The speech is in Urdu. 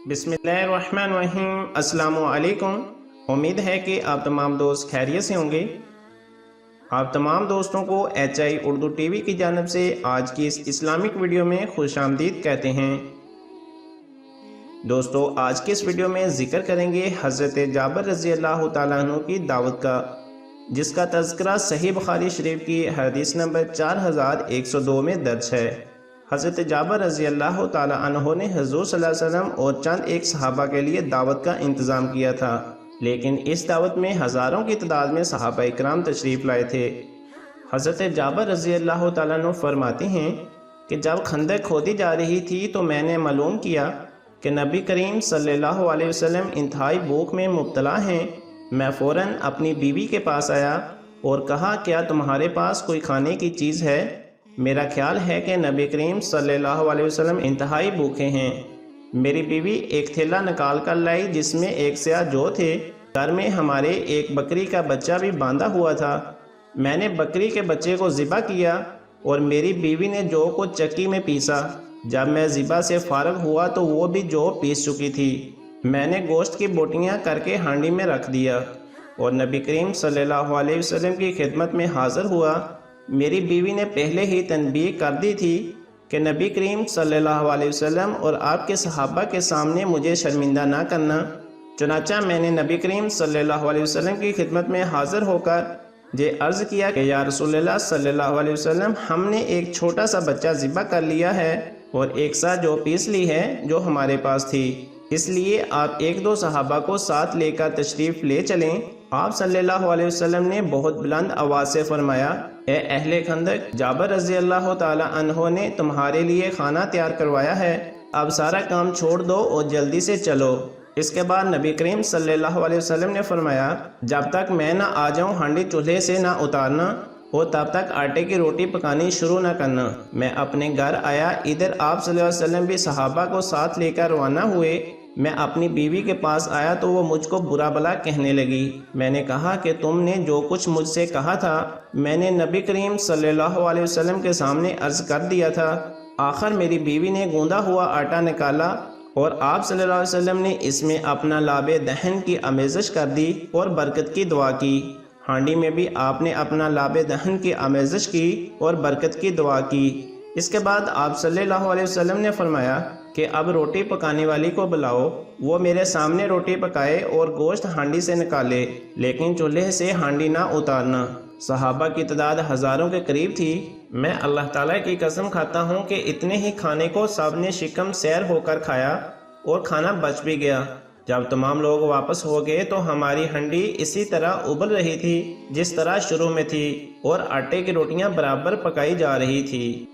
بسم اللہ الرحمن الرحیم۔ السلام علیکم۔ امید ہے کہ آپ تمام دوست خیریت سے ہوں گے۔ آپ تمام دوستوں کو HI اردو ٹی وی کی جانب سے آج کی اس اسلامک ویڈیو میں خوش آمدید کہتے ہیں۔ دوستو، آج کی اس ویڈیو میں ذکر کریں گے حضرت جابر رضی اللہ تعالیٰ عنہ کی دعوت کا، جس کا تذکرہ صحیح بخاری شریف کی حدیث نمبر 4102 میں درج ہے۔ حضرت جابر رضی اللہ تعالیٰ عنہ نے حضور صلی اللہ علیہ وسلم اور چند ایک صحابہ کے لیے دعوت کا انتظام کیا تھا، لیکن اس دعوت میں ہزاروں کی تعداد میں صحابہ اکرام تشریف لائے تھے۔ حضرت جابر رضی اللہ تعالیٰ عنہ فرماتے ہیں کہ جب خندق کھودی جا رہی تھی تو میں نے معلوم کیا کہ نبی کریم صلی اللہ علیہ وسلم انتہائی بھوک میں مبتلا ہیں۔ میں فوراً اپنی بیوی کے پاس آیا اور کہا، کیا تمہارے پاس کوئی کھانے کی چیز ہے؟ میرا خیال ہے کہ نبی کریم صلی اللہ علیہ وسلم انتہائی بھوکے ہیں۔ میری بیوی ایک تھیلا نکال کر لائی جس میں ایک سیاہ جو تھے۔ گھر میں ہمارے ایک بکری کا بچہ بھی باندھا ہوا تھا۔ میں نے بکری کے بچے کو ذبح کیا اور میری بیوی نے جو کو چکی میں پیسا۔ جب میں ذبح سے فارغ ہوا تو وہ بھی جو پیس چکی تھی۔ میں نے گوشت کی بوٹیاں کر کے ہانڈی میں رکھ دیا اور نبی کریم صلی اللہ علیہ وسلم کی خدمت میں حاضر ہوا۔ میری بیوی نے پہلے ہی تنبیہ کر دی تھی کہ نبی کریم صلی اللہ علیہ وسلم اور آپ کے صحابہ کے سامنے مجھے شرمندہ نہ کرنا۔ چنانچہ میں نے نبی کریم صلی اللہ علیہ وسلم کی خدمت میں حاضر ہو کر یہ عرض کیا کہ یا رسول اللہ صلی اللہ علیہ وسلم، ہم نے ایک چھوٹا سا بچہ ذبح کر لیا ہے اور ایک سا جو پیس لی ہے جو ہمارے پاس تھی، اس لیے آپ ایک دو صحابہ کو ساتھ لے کر تشریف لے چلیں۔ آپ صلی اللہ علیہ وسلم نے بہت بلند آواز سے فرمایا، اے اہل خندق، جابر رضی اللہ تعالی عنہ نے تمہارے لیے کھانا تیار کروایا ہے، اب سارا کام چھوڑ دو اور جلدی سے چلو۔ اس کے بعد نبی کریم صلی اللہ علیہ وسلم نے فرمایا، جب تک میں نہ آ جاؤں ہانڈی چولہے سے نہ اتارنا اور تب تک آٹے کی روٹی پکانی شروع نہ کرنا۔ میں اپنے گھر آیا، ادھر آپ صلی اللہ علیہ وسلم بھی صحابہ کو ساتھ لے کر روانہ ہوئے۔ میں اپنی بیوی کے پاس آیا تو وہ مجھ کو برا بھلا کہنے لگی۔ میں نے کہا کہ تم نے جو کچھ مجھ سے کہا تھا میں نے نبی کریم صلی اللہ علیہ وسلم کے سامنے عرض کر دیا تھا۔ آخر میری بیوی نے گوندا ہوا آٹا نکالا اور آپ صلی اللہ علیہ وسلم نے اس میں اپنا لاب دہن کی آمیزش کر دی اور برکت کی دعا کی۔ ہانڈی میں بھی آپ نے اپنا لاب دہن کی آمیزش کی اور برکت کی دعا کی۔ اس کے بعد آپ صلی اللہ علیہ وسلم نے فرمایا کہ اب روٹی پکانے والی کو بلاؤ، وہ میرے سامنے روٹی پکائے اور گوشت ہانڈی سے نکالے، لیکن چولہے سے ہانڈی نہ اتارنا۔ صحابہ کی تعداد ہزاروں کے قریب تھی۔ میں اللہ تعالیٰ کی قسم کھاتا ہوں کہ اتنے ہی کھانے کو سب نے شکم سیر ہو کر کھایا اور کھانا بچ بھی گیا۔ جب تمام لوگ واپس ہو گئے تو ہماری ہانڈی اسی طرح ابل رہی تھی جس طرح شروع میں تھی اور آٹے کی روٹیاں برابر پکائی جا رہی تھی۔